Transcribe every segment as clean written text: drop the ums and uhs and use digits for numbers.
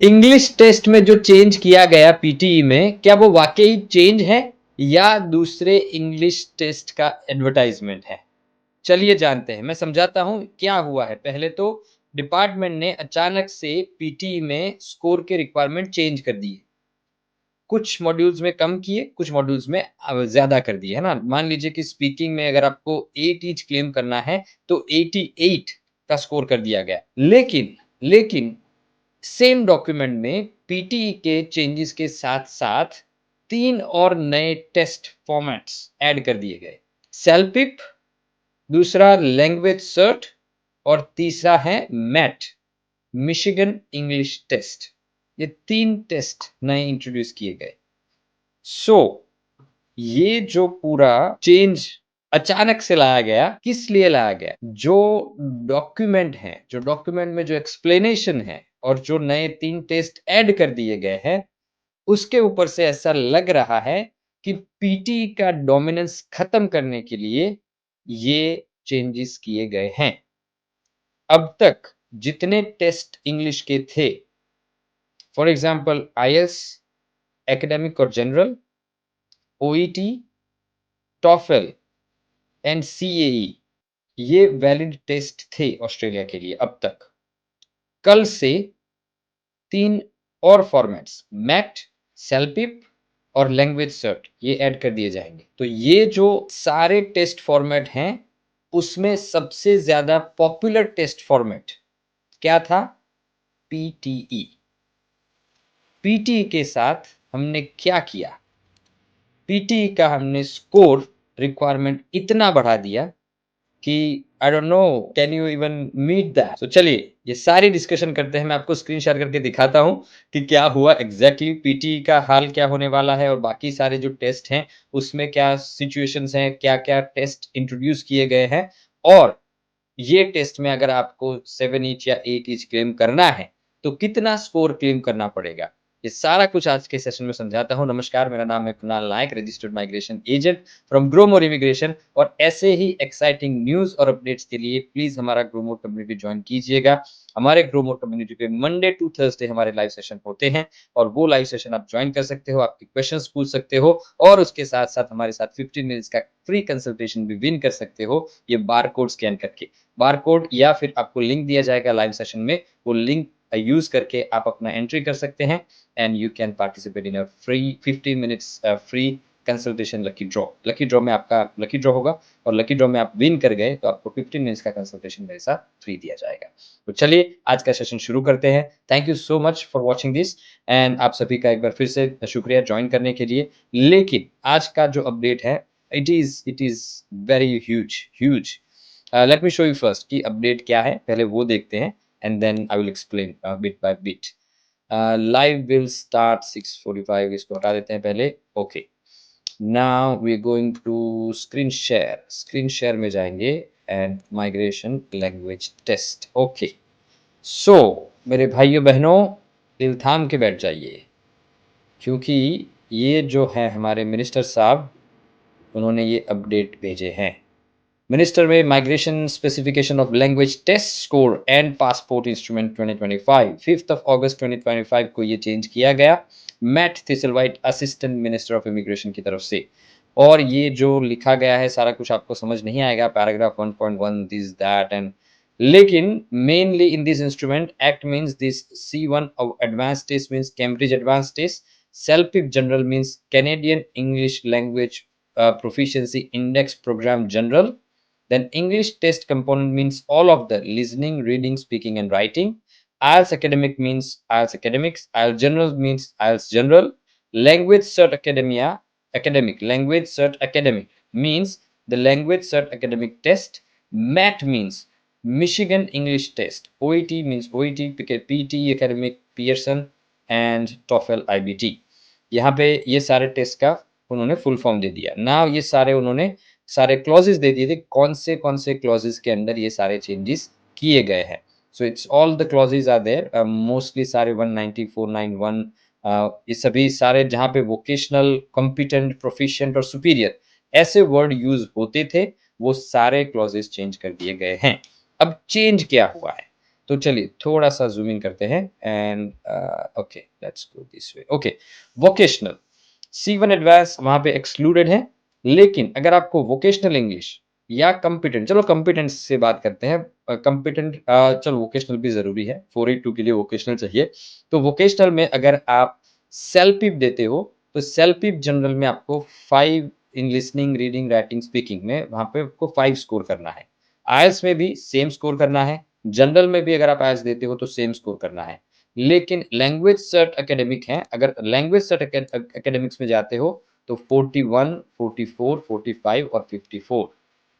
English test में जो change किया गया पीटीई में, क्या वो वाकई चेंज है या दूसरे इंग्लिश टेस्ट का एडवर्टाइजमेंट है? चलिए जानते हैं। मैं समझाता हूँ क्या हुआ है। पहले तो डिपार्टमेंट ने अचानक से पीटीई में स्कोर के रिक्वायरमेंट चेंज कर दिए। कुछ मॉड्यूल्स में कम किए, कुछ मॉड्यूल्स में ज़्यादा कर दिए, है ना? मान लीजिए कि स्पीकिंग में अगर आपको 8 ईच क्लेम करना है, तो 88 का स्कोर कर दिया गया। लेकिन सेम डॉक्यूमेंट में पीटीई के चेंजेस के साथ-साथ 3 और नए टेस्ट फॉर्मेट्स ऐड कर दिए गए। सेलपिप, दूसरा लैंग्वेज सर्ट और तीसरा है मैट, मिशिगन इंग्लिश टेस्ट। ये 3 टेस्ट नए इंट्रोड्यूस किए गए। सो ये जो पूरा चेंज अचानक से लाया गया, किस लिए लाया गया? जो डॉक्यूमेंट में जो एक्सप्लेनेशन है और जो नए 3 टेस्ट ऐड कर दिए गए हैं, उसके ऊपर से ऐसा लग रहा है कि पीटी का डोमिनेंस खत्म करने के लिए ये चेंजेस किए गए हैं। अब तक जितने टेस्ट इंग्लिश के थे, फॉर एग्जांपल आईएलटीएस, एकेडमिक और जनरल, ओईटी, टॉफल एंड सीएई, ये वैलिड टेस्ट थे ऑस्ट्रेलिया के लिए अब तक। कल से 3 और फॉर्मेट्स मैट, सेलपिप और लैंग्वेज सर्ट ये ऐड कर दिए जाएंगे। तो ये जो सारे टेस्ट फॉर्मेट हैं, उसमें सबसे ज्यादा पॉपुलर टेस्ट फॉर्मेट क्या था? पीटीई। पीटीई के साथ हमने क्या किया? पीटीई का हमने स्कोर रिक्वायरमेंट इतना बढ़ा दिया कि I don't know, can you even meet that? तो चलिए ये सारी डिस्कशन करते हैं। मैं आपको स्क्रीन शेयर करके दिखाता हूँ कि क्या हुआ एग्जैक्टली, पीटी का हाल क्या होने वाला है और बाकी सारे जो टेस्ट हैं उसमें क्या सिचुएशंस हैं, क्या-क्या टेस्ट इंट्रोड्यूस किए गए हैं और ये टेस्ट में अगर आपको 7 ईच या 8 ईच क्लेम करना है, तो कितना स्कोर क्लेम करना पड़ेगा? ये सारा कुछ आज के सेशन में समझाता हूँ। नमस्कार, मेरा नाम है Kunal Nayak, registered migration agent from Growmore immigration और ऐसे ही एक्साइटिंग न्यूज़ और अपडेट्स के लिए प्लीज़ हमारा ग्रोमोर कम्युनिटी जॉइन कीजिएगा। हमारे ग्रोमोर कम्युनिटी पे मंडे टू थर्सडे हमारे लाइव सेशन होते हैं और वो लाइव सेशन आप जॉइन कर सकते हो, आपके क्वेश्चंस पूछ सकते हो और उसके साथ-साथ हमारे साथ 15 मिनट्स का फ्री कंसल्टेशन भी विन कर सकते हो, ये बारकोड स्कैन करके। बारकोड या फिर आपको लिंक दिया जाएगा लाइव सेशन में, वो लिंक यूज़ करके आप अपना एंट्री कर सकते हैं and you can participate in a free 15 minutes free consultation lucky draw. Lucky draw में आपका लकी ड्रॉ होगा और लकी ड्रॉ में आप विन कर गए तो आपको 15 मिनट्स का कंसल्टेशन मेरे साथ फ्री दिया जाएगा। तो चलिए आज का सेशन शुरू करते हैं। Thank you so much for watching this and आप सभी का एक बार फिर से शुक्रिया जॉइन करने के लिए। लेकिन आज का जो अपडेट है, it is very huge. Let me show you first कि अपडेट क्या है, पहले वो देखते हैं and then I will explain bit by bit. Live will start 6:45, इसको हटा देते हैं पहले। Okay, now we are going to screen share में जाएंगे and migration language test. Okay, so मेरे भाइयों बहनों, दिल थाम के बैठ जाइए क्योंकि ये जो है हमारे मिनिस्टर साहब, उन्होंने ये अपडेट भेजे हैं। मिनिस्टर में migration specification of language test score and passport instrument 2025, 5 अगस्त 2025 को ये चेंज किया गया Matt Thistlethwaite assistant minister of immigration की तरफ से। और ये जो लिखा गया है सारा कुछ आपको समझ नहीं आएगा, पैराग्राफ 1.1 दिस दैट एंड, लेकिन mainly in this instrument act means this C1 of advanced test means Cambridge advanced test, CELPIP general means Canadian English language proficiency index program general. Then English test component means all of the listening, reading, speaking, and writing. IELTS academic means IELTS academics. IELTS general means IELTS general. Language cert academia academic. Language cert academic means the language cert academic test. MAT means Michigan English test. OET means OET, PT academic Pearson and TOEFL IBT. यहाँ पे ये सारे test का उन्होंने full form दे दिया ना। ये सारे उन्होंने सारे क्लॉजेस दे दिए थे, कौन से क्लॉजेस के अंदर ये सारे चेंजेस किए गए हैं। So it's all the clauses are there, mostly सारे 190, 491, ये सभी सारे जहाँ पे वोकेशनल, कॉम्पिटेंट, प्रोफिशिएंट और सुपीरियर ऐसे वर्ड यूज होते थे, वो सारे क्लॉजेस चेंज कर दिए गए हैं। अब चेंज क्या हुआ है? तो चलिए थोड़ा-सा ज़ूम इन करते हैं and okay let's go this way. Okay, vocational C1 advance वहाँ पे एक्सक्लूडेड है, लेकिन अगर आपको वोकेशनल इंग्लिश या कॉम्पिटेंट, चलो कॉम्पिटेंट से बात करते हैं। कॉम्पिटेंट चलो वोकेशनल भी ज़रूरी है, 482 के लिए वोकेशनल चाहिए। तो वोकेशनल में अगर आप सेल्फ-पिप देते हो, तो सेल्फ-पिप जनरल में आपको 5 in listening, reading, writing, speaking में वहाँ पे आपको 5 स्कोर करना है। आईएलटीएस में भी सेम स्कोर करना है, जनरल में भी अगर आप आईएलटीएस देते हो तो सेम स्कोर करना है। लेकिन लैंग्वेज सर्ट एकेडमिक है, अगर लैंग्वेज सर्ट एकेडमिक्स में जाते हो तो 41, 44, 45 और 54।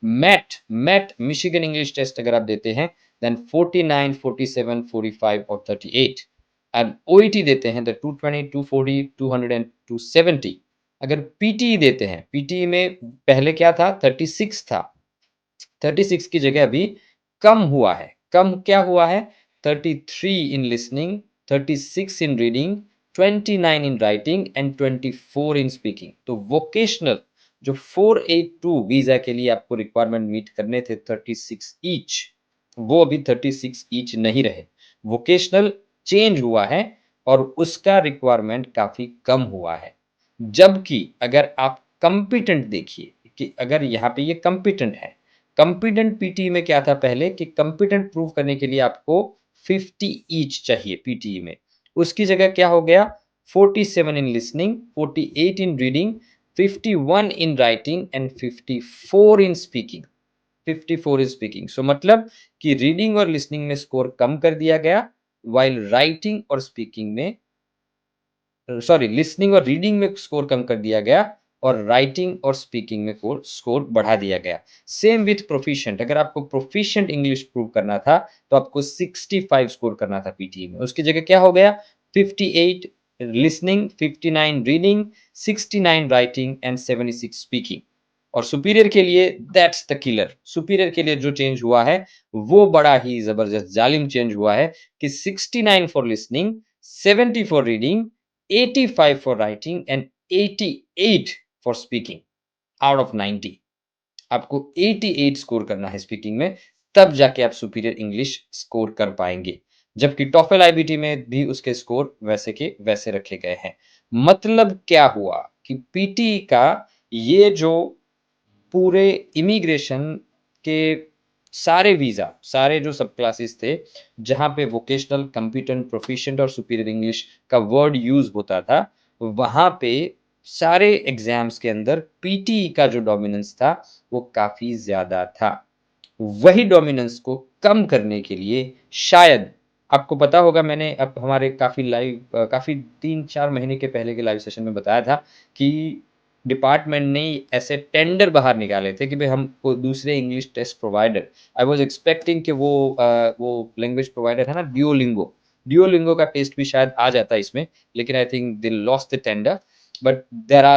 MET MET Michigan English test अगर आप देते हैं देन 49, 47, 45 और 38। एंड ओईटी देते हैं तो 220, 240, 200 एंड 270। अगर पीटीई देते हैं, पीटीई में पहले क्या था 36 था, 36 की जगह अभी कम हुआ है। कम क्या हुआ है? 33 in listening, 36 in reading, 29 in writing and 24 in speaking. तो वोकेशनल जो 482 वीज़ा के लिए आपको रिक्वायरमेंट मीट करने थे 36 ईच, वो अभी 36 ईच नहीं रहे। वोकेशनल चेंज हुआ है और उसका रिक्वायरमेंट काफ़ी कम हुआ है। जबकि अगर आप कॉम्पिटेंट देखिए कि अगर यहाँ पे ये कॉम्पिटेंट है, कॉम्पिटेंट पीटी में क्या था पहले कि कॉम्पिटेंट प्रूव करने के लिए आपको 50 ईच चाहिए पीटी में। उसकी जगह क्या हो गया 47 in listening, 48 in reading, 51 in writing and 54 in speaking. 54 is speaking. So मतलब कि रीडिंग और लिसनिंग में स्कोर कम कर दिया गया, व्हाइल राइटिंग और स्पीकिंग में सॉरी लिसनिंग और रीडिंग में स्कोर कम कर दिया गया और राइटिंग और स्पीकिंग में स्कोर बढ़ा दिया गया। सेम विथ प्रोफिशिएंट, अगर आपको प्रोफिशिएंट इंग्लिश प्रूव करना था तो आपको 65 स्कोर करना था पीटी में। उसकी जगह क्या हो गया 58 listening, 59 reading, 69 writing and 76 speaking. और सुपीरियर के लिए दैट्स द किलर। सुपीरियर के लिए जो चेंज हुआ है वो बड़ा ही जबरदस्त जालिम चेंज हुआ है कि 69 for listening, 70 for reading, 85 for writing and 88 for speaking out of 90। आपको 88 स्कोर करना है स्पीकिंग में, तब जाके आप सुपीरियर इंग्लिश स्कोर कर पाएंगे। जबकि टॉफल आईबीटी में भी उसके स्कोर वैसे के वैसे रखे गए हैं। मतलब क्या हुआ कि पीटी का ये जो पूरे इमिग्रेशन के सारे वीज़ा, सारे जो सब क्लासेस थे, जहाँ पे वोकेशनल, कॉम्पिटेंट, प्रोफिशिएंट और सुपीरियर इंग्लिश का वर्ड यूज़ होता था, वहाँ पे सारे एग्ज़ाम्स के अंदर पीटी का जो डोमिनेंस था, वो काफ़ी ज़्यादा था। वही डोमिनेंस को कम करने के लिए शायद आपको पता होगा मैंने अब हमारे काफ़ी 3-4 महीने के पहले के लाइव सेशन में बताया था कि डिपार्टमेंट ने ऐसे टेंडर बाहर निकाले थे कि भई हमको दूसरे English test provider I was expecting कि वो लैंग्वेज प्रोवाइडर है ना डुओलिंगो, डुओलिंगो का टेस्ट भी शायद आ जाता इसमें, लेकिन I think they lost the tender but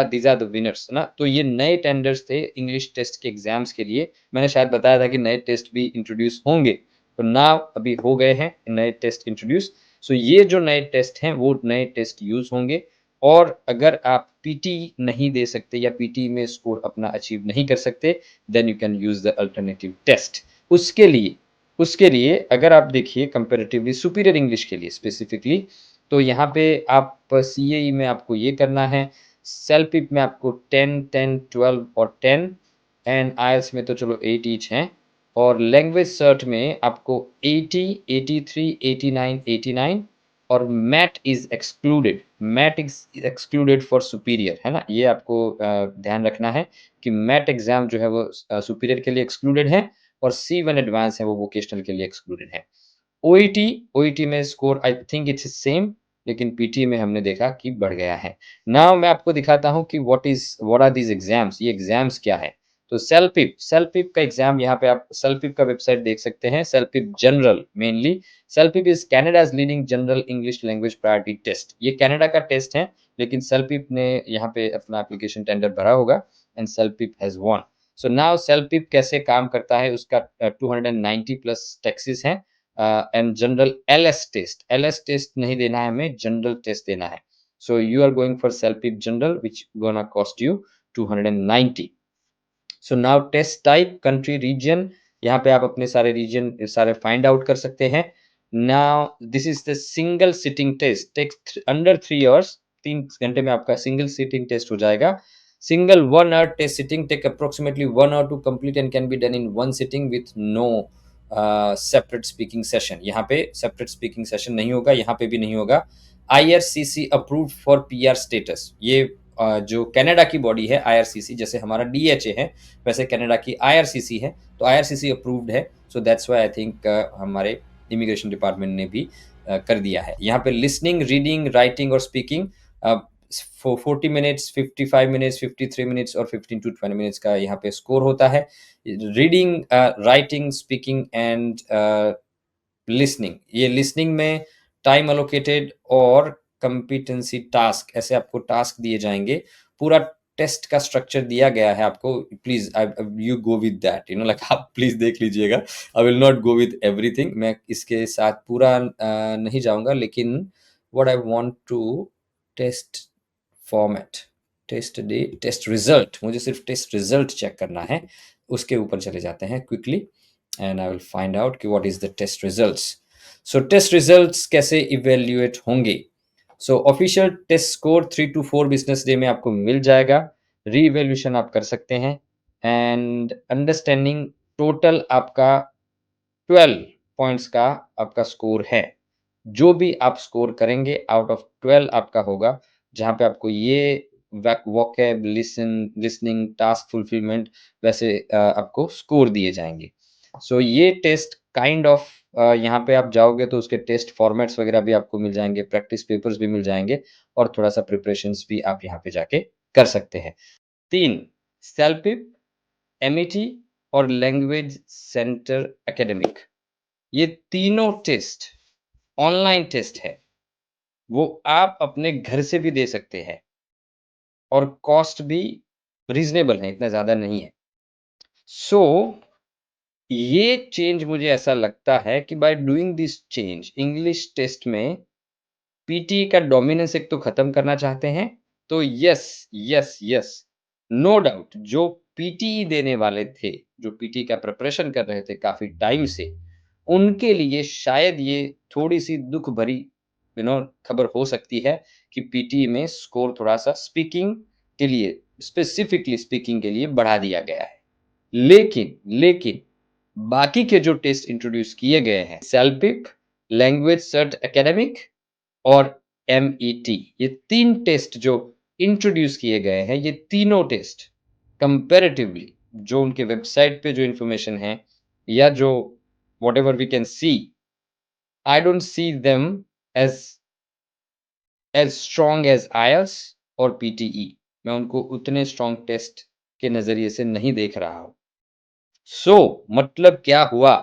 these are the winners ना। तो ये नए टेंडर्स थे इंग्लिश टेस्ट के एग्ज़ाम्स के लिए। मैंने शायद बताया था कि नए टेस्ट भी इंट्रोड्यूस होंगे, तो नाउ अभी हो गए हैं नए टेस्ट इंट्रोड्यूस। सो ये जो नए टेस्ट हैं, वो नए टेस्ट यूज़ होंगे और अगर आप पीटी नहीं दे सकते या पीटी में स्कोर अपना अचीव नहीं कर सकते, then you can use the alternative test. उसके लिए उसके लिए अगर आप देखिए कंपैरेटिवली सुपीरियर इंग्लिश के लिए स्पेसिफिकली, तो यहाँ पे आप सीएई में आपको ये करना है, सेल्फ-पिप में आपको 10, 10, 12 और 10 एंड आईएलटीएस में तो चलो 8 ईच हैं और लैंग्वेज सर्च में आपको 80, 83, 89, 89 और MET is excluded. MET is excluded for superior, है ना? ये आपको ध्यान रखना है कि मैट एग्ज़ाम जो है वो सुपीरियर के लिए एक्सक्लूडेड है और सी1 एडवांस है वो वोकेशनल के लिए एक्सक्लूडेड है। ओईटी ओईटी में score I think it's same, लेकिन पीटी में हमने देखा कि बढ़ गया है। नाउ मैं आपको दिखाता हूँ कि व्हाट आर दीज़ एग्ज़ाम्स, ये एग्ज़ाम्स क्या है? तो सेल्फ-पिप का एग्ज़ाम यहाँ पे आप सेल्फ-पिप का वेबसाइट देख सकते हैं, CELPIP general mainly. CELPIP is Canada's leading general English language priority test. ये कनाडा का टेस्ट है, लेकिन सेल्फ-पिप ने यहाँ पे अपना एप्लीकेशन टेंडर भरा होगा and CELPIP has won. So now CELPIP कैसे काम करता है उसका 290 प्लस टैक्सेस हैं एंड जनरल एलएस टेस्ट नहीं देना है हमें, जनरल टेस्ट देना है। So you are going for CELPIP general which gonna cost you 290। So now test type country region, यहाँ पे आप अपने सारे रीजन सारे फाइंड आउट कर सकते हैं। Now this is the single sitting test, takes under 3 hours, 3 घंटे में आपका सिंगल सिटिंग टेस्ट हो जाएगा. Single 1 hour test sitting take approximately 1 hour to complete and can be done in one sitting with no separate speaking session. यहाँ पे separate speaking session नहीं होगा, यहाँ पे भी नहीं होगा. IRCC approved for PR status. ये जो कनाडा की बॉडी है IRCC, जैसे हमारा DHA है वैसे कनाडा की IRCC है, तो IRCC अप्रूव्ड है. So that's why I think हमारे इमिग्रेशन डिपार्टमेंट ने भी कर दिया है. यहाँ पे लिसनिंग, रीडिंग, राइटिंग और स्पीकिंग 40 मिनट्स, 55 मिनट्स, 53 मिनट्स और 15 to 20 मिनट्स का यहाँ पे स्कोर होता है. Reading, writing, speaking and listening, ये लिसनिंग में टाइम अलोकेटेड और कंपिटेंसी टास्क, ऐसे आपको टास्क दिए जाएंगे. पूरा टेस्ट का स्ट्रक्चर दिया गया है आपको. Please you go with that, you know, like आप प्लीज देख लीजिएगा. I will not go with everything, मैं इसके साथ पूरा नहीं जाऊंगा, लेकिन what I want to test format, test day, test result, मुझे सिर्फ टेस्ट रिजल्ट चेक करना है. उसके ऊपर चले जाते हैं quickly and I will find out कि what is the test results. So test results कैसे इवेल्युएट होंगे. So official test score 3 to 4 business day में आपको मिल जाएगा. रीइवेल्यूशन आप कर सकते हैं एंड अंडरस्टैंडिंग टोटल आपका 12 पॉइंट्स का आपका स्कोर है. जो भी आप स्कोर करेंगे आउट ऑफ 12 आपका होगा, जहाँ पे आपको ये वोकैब, लिसनिंग, टास्क फुलफिलमेंट वैसे आपको स्कोर दिए जाएंगे. सो ये टेस्ट काइंड ऑफ यहाँ पे आप जाओगे तो उसके टेस्ट फॉर्मेट्स वगैरह भी आपको मिल जाएंगे, प्रैक्टिस पेपर्स भी मिल जाएंगे और थोड़ा सा प्रिपरेशंस भी आप यहाँ पे जाके कर सकते हैं. 3, सेल्पिप, एमईटी और लैंग्वेज सेंटर एकेडमिक, ये तीनों टेस्ट ऑनलाइन टेस्ट है. वो आप अपने घर से भी दे सकते हैं और कॉस्ट भी रीजनेबल है, इतना ज्यादा नहीं है. सो ये चेंज मुझे ऐसा लगता है कि by doing this change English test में पीटी का डोमिनेंस एक तो खत्म करना चाहते हैं. तो yes, yes, yes, no doubt, जो पीटी देने वाले थे, जो पीटी का प्रिपरेशन कर रहे थे काफी टाइम से, उनके लिए शायद ये थोड़ी सी दुख भरी खबर हो सकती है कि पीटी में स्कोर थोड़ा सा स्पीकिंग के लिए, स्पेसिफिकली स्पीकिंग के लिए बढ़ा दिया गया है. लेकिन लेकिन बाकी के जो टेस्ट इंट्रोड्यूस किए गए हैं, सेल्पिप, लैंग्वेज सर्च एकेडमिक और एमईटी, ये 3 टेस्ट जो इंट्रोड्यूस किए गए हैं, ये तीनों टेस्ट कंपैरेटिवली जो उनके वेबसाइट पे जो इंफॉर्मेशन है या जो whatever we can see, I don't see them as strong as IELTS और पीटीई. मैं उनको उतने स्ट्रांग टेस्ट के नजरिए से नहीं देख रहा हूं. सो मतलब क्या हुआ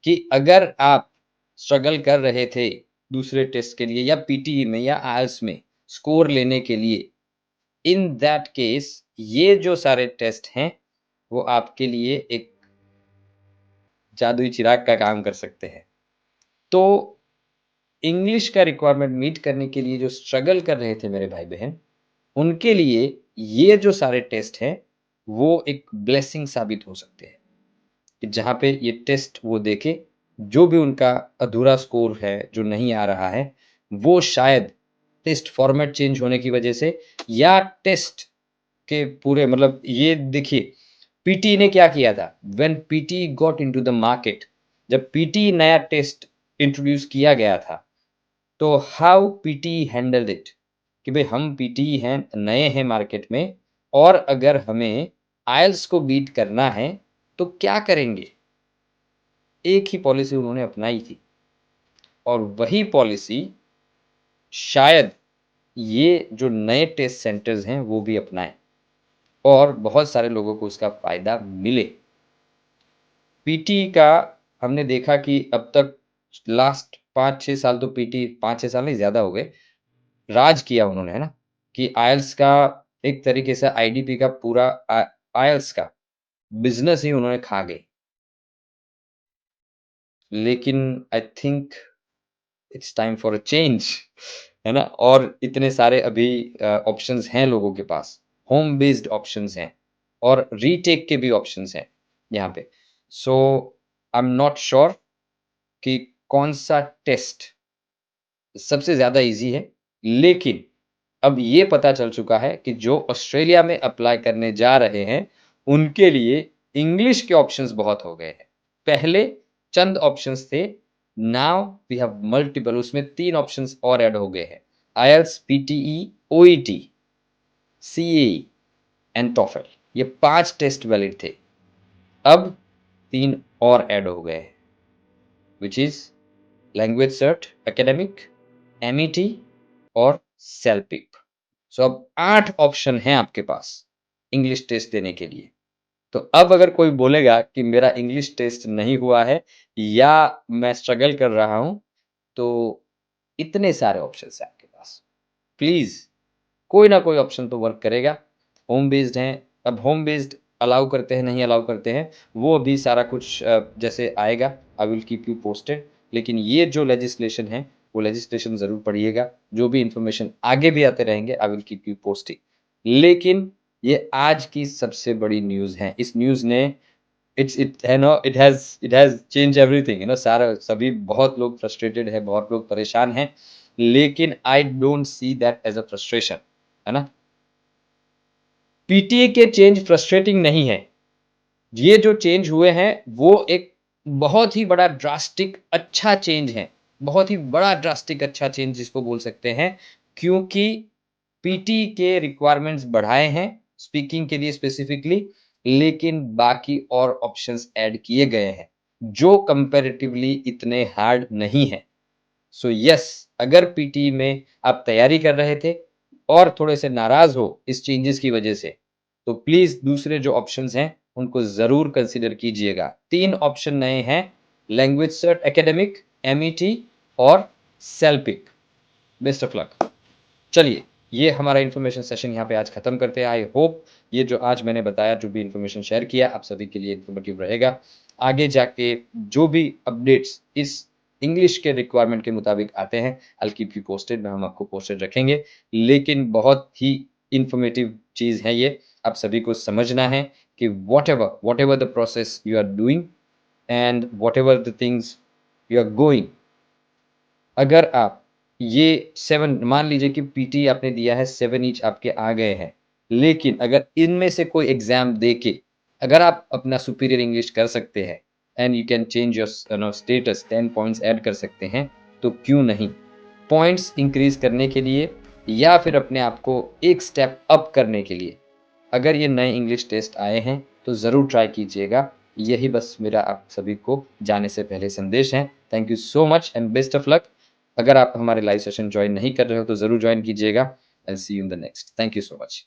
कि अगर आप स्ट्रगल कर रहे थे दूसरे टेस्ट के लिए या पीटीई में या आईएलटीएस में स्कोर लेने के लिए, इन दैट केस ये जो सारे टेस्ट हैं वो आपके लिए एक जादुई चिराग का काम कर सकते हैं. तो इंग्लिश का रिक्वायरमेंट मीट करने के लिए जो स्ट्रगल कर रहे थे मेरे भाई बहन, उनके लिए ये जो सारे टेस्ट हैं वो एक ब्लेसिंग साबित हो सकते हैं कि जहाँ पे ये टेस्ट वो देखे, जो भी उनका अधूरा स्कोर है, जो नहीं आ रहा है, वो शायद टेस्ट फॉर्मेट चेंज होने की वजह से या टेस्ट के पूरे, मतलब ये देखिए पीटी ने क्या किया था. When PT got into the market, जब पीटी नया टेस्ट इंट्रोड्यूस किया गया था, तो हाउ पीटी हैंडल इट कि भाई हम पीटी हैं, नए हैं मार्केट में, और अगर हमें आइल्स को बीट करना है तो क्या करेंगे. एक ही पॉलिसी उन्होंने अपनाई थी और वही पॉलिसी शायद ये जो नए टेस्ट सेंटर्स हैं वो भी अपनाएं और बहुत सारे लोगों को उसका फायदा मिले. पीटी का हमने देखा कि अब तक लास्ट 5-6 साल, तो पीटी 5-6 साल नहीं, ज्यादा हो गए, राज किया उन्होंने, है ना, कि आइल्स का एक तरीके से आईडीपी का पूरा आइल्स का बिजनेस ही उन्होंने खा गए. लेकिन I think it's time for a change, है ना. और इतने सारे अभी ऑप्शंस हैं लोगों के पास, होम बेस्ड ऑप्शंस हैं और रीटेक के भी ऑप्शंस हैं यहाँ पे. सो आई एम नॉट श्योर कि कौन सा टेस्ट सबसे ज़्यादा ईज़ी है, लेकिन अब ये पता चल चुका है कि जो ऑस्ट्रेलिया में अप्लाई करने जा रहे हैं, उनके लिए इंग्लिश के ऑप्शंस बहुत हो गए हैं। पहले चंद ऑप्शंस थे, नाउ वी हैव मल्टीपल, उसमें 3 ऑप्शंस और ऐड हो गए हैं। IELTS, PTE, OET, CAE and TOEFL, ये 5 टेस्ट वैलिड थे। अब 3 और ऐड हो गए हैं, which is language cert, academic, MET और सेल्पिक। सो अब 8 ऑप्शन हैं आपके पास इंग्लिश टेस्ट देने के लिए। तो अब अगर कोई बोलेगा कि मेरा इंग्लिश टेस्ट नहीं हुआ है या मैं स्ट्रगल कर रहा हूं, तो इतने सारे ऑप्शंस हैं आपके पास। प्लीज कोई ना कोई ऑप्शन तो वर्क करेगा। होम बेस्ड हैं, अब होम बेस्ड अलाउ करते हैं नहीं अलाउ करते हैं, वो अभी सारा कुछ जैसे आएगा, I will keep you posted. लेकिन ये जो लेजिस्लेशन है, वो लेजिस्लेशन ज़रूर पढ़िएगा। जो भी इंफॉर्मेशन आगे भी आते रहेंगे, I will keep you posted. लेकिन ये आज की सबसे बड़ी न्यूज़ है। इस न्यूज़ ने इट हैज़ चेंज एवरीथिंग, सारा सभी बहुत लोग फ्रस्ट्रेटेड है, बहुत लोग परेशान हैं, लेकिन I don't see that as a frustration, है ना? पीटीए के चेंज फ्रस्ट्रेटिंग नहीं है। ये जो चेंज हुए हैं, वो एक बहुत ही बड़ा ड्रास्टिक अच्छा चेंज है। बहुत ही बड़ा ड्रास्टिक अच्छा चेंज जिसको बोल सकते हैं, क्योंकि पीटी के रिक्वायरमेंट्स बढ़ाए हैं स्पीकिंग के लिए स्पेसिफिकली, लेकिन बाकी और ऑप्शंस ऐड किए गए हैं, जो कंपैरेटिवली इतने हार्ड नहीं है। सो यस, अगर पीटी में आप तैयारी कर रहे थे और थोड़े से नाराज हो इस चेंजेस की वजह से, तो प्लीज दूसरे जो ऑप्शंस हैं उनको जरूर कंसीडर कीजिएगा। 3 ऑप्शन नए हैं, लैंग्वेज सर्ट एकेडमिक, एमईटी और सेल्पिक। Best of luck. चलिए, ये हमारा इन्फॉर्मेशन सेशन यहाँ पे आज खत्म करते हैं। आई होप ये जो आज मैंने बताया, जो भी इन्फॉर्मेशन शेयर किया, आप सभी के लिए इन्फॉर्मेटिव रहेगा। आगे जाके जो भी अपडेट्स इस इंग्लिश के रिक्वायरमेंट के मुताबिक आते हैं, आई कीप यू पोस्टेड, हम आपको पोस्टेड रखेंगे। लेकिन बहुत ही इन्फॉर्मेटिव चीज़ है ये, आप सभी को समझना है कि whatever the process you are doing and whatever the things you are going, अगर आप ये 7 मान लीजिए कि पीटी आपने दिया है, 7 ईच आपके आ गए हैं, लेकिन अगर इनमें से कोई एग्जाम दे के अगर आप अपना सुपीरियर इंग्लिश कर सकते हैं and you can change your status, 10 points add कर सकते हैं, तो क्यों नहीं? पॉइंट्स इंक्रीज करने के लिए या फिर अपने आप को एक स्टेप अप करने के लिए अगर ये नए इंग्लिश टेस्ट आए हैं, तो ज़रूर ट्राई कीजिएगा। यही बस मेरा आप सभी को जाने से पहले संदेश है। Thank you so much and best of luck. अगर आप हमारे लाइव सेशन जॉइन नहीं कर रहे हो, तो ज़रूर जॉइन कीजिएगा। I will see you in the next. Thank you so much.